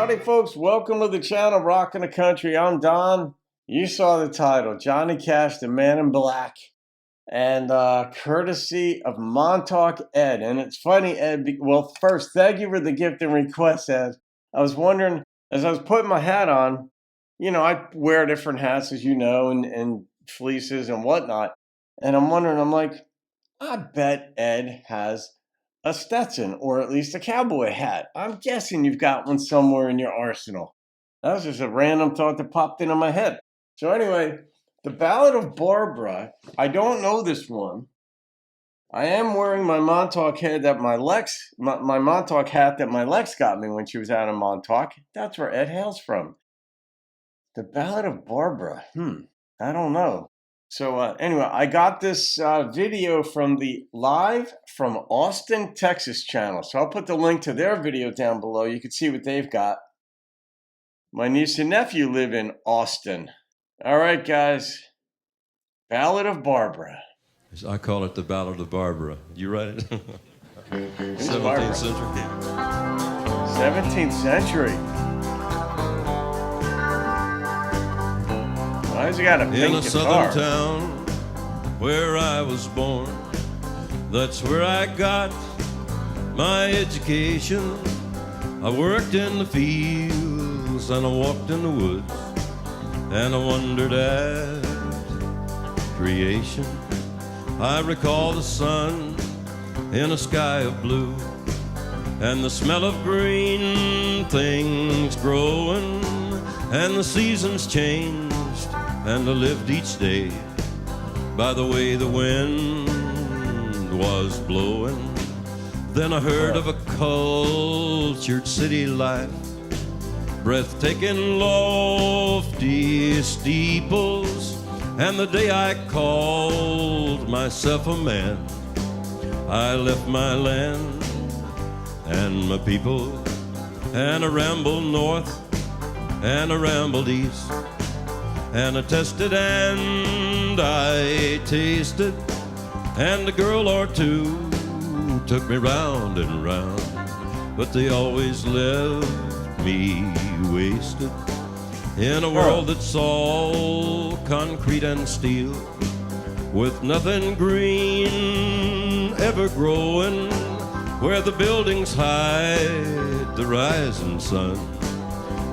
Howdy folks, welcome to the channel Rockin' the Country. I'm Don. You saw the title, Johnny Cash, the Man in Black. And courtesy of MontaukEd. And it's funny, Ed, well, first, thank you for the gift and request, Ed. I was wondering, as I was putting my hat on, you know, I wear different hats, as you know, and fleeces and whatnot. And I'm wondering, I'm like, I bet Ed has a Stetson, or at least a cowboy hat. I'm guessing you've got one somewhere in your arsenal. That was just a random thought that popped into my head. So anyway, the Ballad of Barbara, I don't know this one. I am wearing my Montauk hat that my Montauk hat that my Lex got me when she was out in Montauk. That's where Ed hails from. The Ballad of Barbara, I don't know. So anyway, I got this video from the Live from Austin, Texas channel. So I'll put the link to their video down below. You can see what they've got. My niece and nephew live in Austin. All right, guys. Ballad of Barbara. I call it the Ballad of Barbara. You write it? 17th century. 17th century. Why's he got a pink In a guitar? southern town where I was born, that's where I got my education. I worked in the fields and I walked in the woods, and I wondered at creation. I recall the sun in a sky of blue, and the smell of green things growing, and the seasons changed, and I lived each day by the way the wind was blowing. Then I heard of a cultured city life, breathtaking lofty steeples, and the day I called myself a man, I left my land and my people, and I rambled north and I rambled east, and I tested and I tasted, and a girl or two took me round and round, but they always left me wasted in a world that's all concrete and steel, with nothing green ever growing, where the buildings hide the rising sun,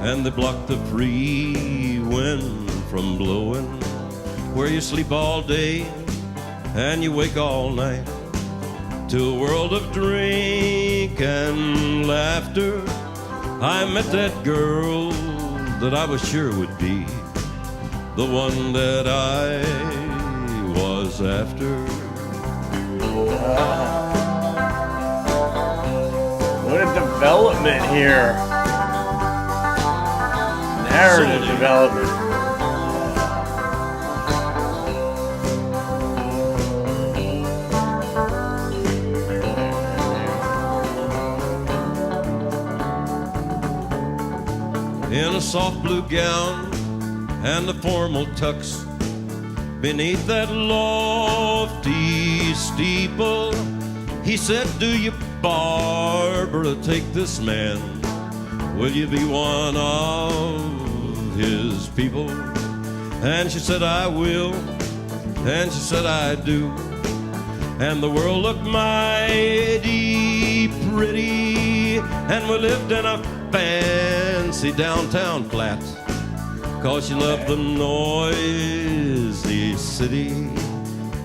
and they block the free wind from blowing, where you sleep all day and you wake all night, to a world of drink and laughter. I met that girl that I was sure would be the one that I was after. What a development here. Narrative development. In a soft blue gown and a formal tux, beneath that lofty steeple, he said, "Do you, Barbara, take this man? Will you be one of his people?" And she said, "I will," and she said, "I do." And the world looked mighty pretty, and we lived in a fancy downtown flat, 'cause she loved the noisy city.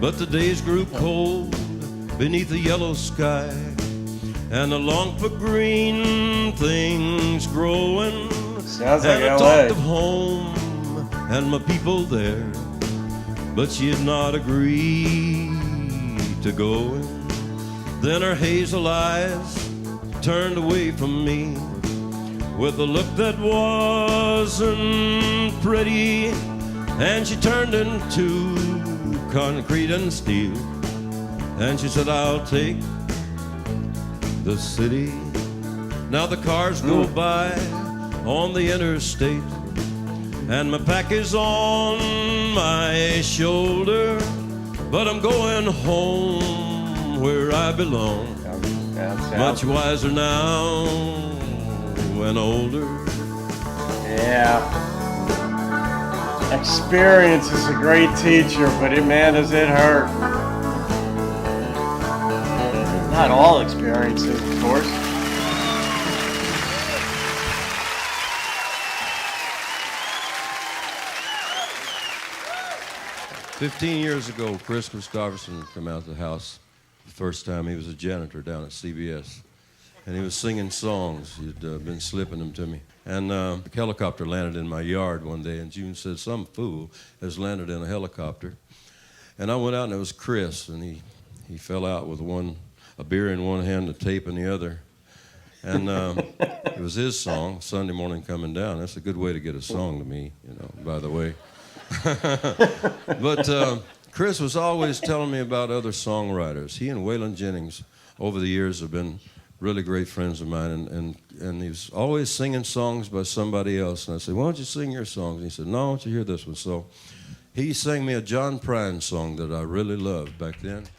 But the days grew cold beneath the yellow sky, and I longed for green things growing. Sounds like and I LA. talked of home and my people there, but she had not agreed to go. Then her hazel eyes turned away from me with a look that wasn't pretty, and she turned into concrete and steel, and she said, "I'll take the city." Now the cars go by on the interstate, and my pack is on my shoulder, but I'm going home where I belong. Much wiser now and older. Yeah. Experience is a great teacher, but man, does it hurt. Not all experiences, of course. "15 years ago, Chris Christopherson came out of the house the first time. He was a janitor down at CBS. And he was singing songs. He'd been slipping them to me. And a helicopter landed in my yard one day, and June said, "Some fool has landed in a helicopter." And I went out, and it was Chris, and he fell out with a beer in one hand, a tape in the other. And it was his song, "Sunday Morning Coming Down." That's a good way to get a song to me, by the way. But Chris was always telling me about other songwriters. He and Waylon Jennings, over the years, have been really great friends of mine, and he was always singing songs by somebody else. And I said, "Why don't you sing your songs?" And he said, "No, I want you to hear this one." So he sang me a John Prine song that I really loved back then.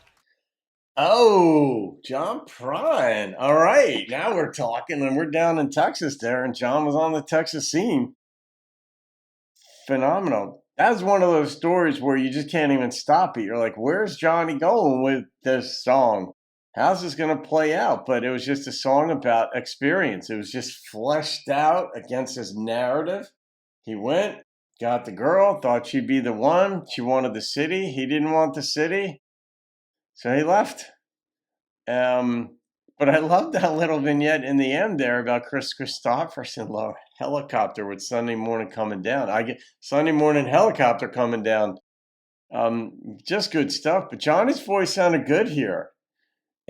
Oh, John Prine. All right, now we're talking, and we're down in Texas there, and John was on the Texas scene. Phenomenal. That's one of those stories where you just can't even stop it. You're like, where's Johnny going with this song? How's this going to play out? But it was just a song about experience. It was just fleshed out against his narrative. He went, got the girl, thought she'd be the one. She wanted the city. He didn't want the city. So he left. But I love that little vignette in the end there about Chris Christopherson, helicopter with Sunday Morning Coming Down. I get Sunday Morning Helicopter Coming Down. Just good stuff. But Johnny's voice sounded good here.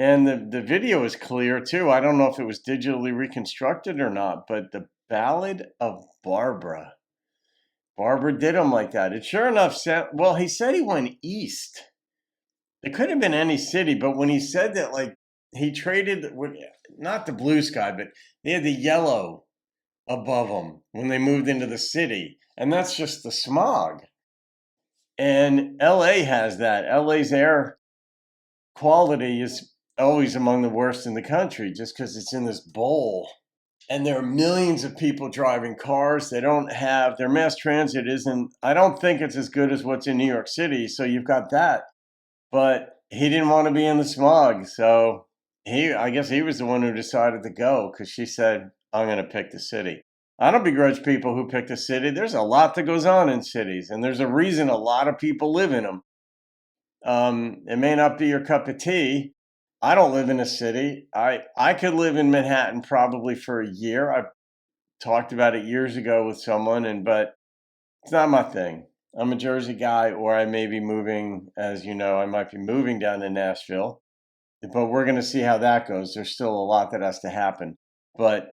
And the video is clear, too. I don't know if it was digitally reconstructed or not, but the Ballad of Barbara. Barbara did him like that. It sure enough said, well, he said he went east. It could have been any city, but when he said that, like, he traded, not the blue sky, but they had the yellow above them when they moved into the city. And that's just the smog. And LA has that. LA's air quality is always among the worst in the country just because it's in this bowl. And there are millions of people driving cars. They don't have, their mass transit isn't, I don't think it's as good as what's in New York City. So you've got that. But he didn't want to be in the smog. So I guess he was the one who decided to go because she said, "I'm going to pick the city." I don't begrudge people who pick the city. There's a lot that goes on in cities, and there's a reason a lot of people live in them. It may not be your cup of tea. I don't live in a city. I could live in Manhattan probably for a year. I talked about it years ago with someone, but it's not my thing. I'm a Jersey guy, or I may be moving, as you know, I might be moving down to Nashville. But we're going to see how that goes. There's still a lot that has to happen. But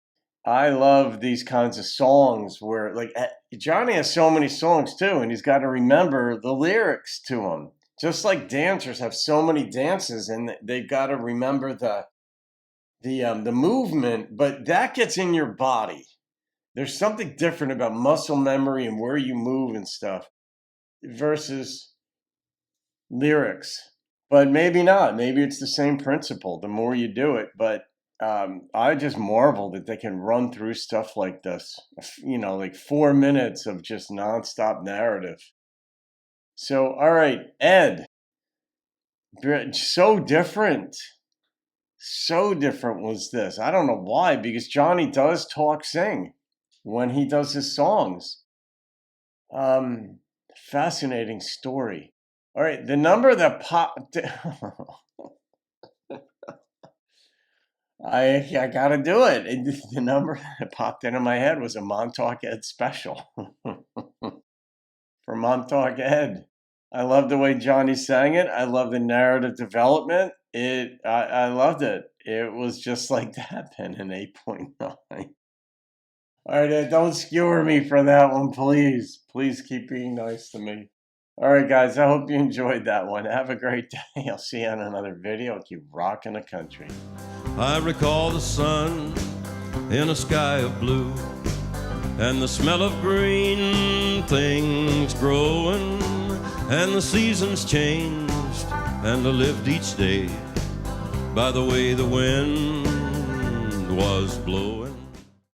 I love these kinds of songs where, like, Johnny has so many songs too, and he's got to remember the lyrics to them. Just like dancers have so many dances, and they've got to remember the movement, but that gets in your body. There's something different about muscle memory and where you move and stuff versus lyrics. But maybe not. Maybe it's the same principle. The more you do it, but I just marvel that they can run through stuff like this, like 4 minutes of just nonstop narrative. So, all right, Ed, so different was this. I don't know why, because Johnny does talk, sing when he does his songs. Fascinating story. All right, the number that popped... I got to do it. The number that popped into my head was a MontaukEd special for MontaukEd. I love the way Johnny sang it. I love the narrative development. I loved it. It was just like that, and an 8.9. All right, Ed, don't skewer me for that one, please. Please keep being nice to me. All right, guys, I hope you enjoyed that one. Have a great day. I'll see you on another video. Keep rocking the country. I recall the sun in a sky of blue and the smell of green things growing, and the seasons changed and I lived each day by the way the wind was blowing.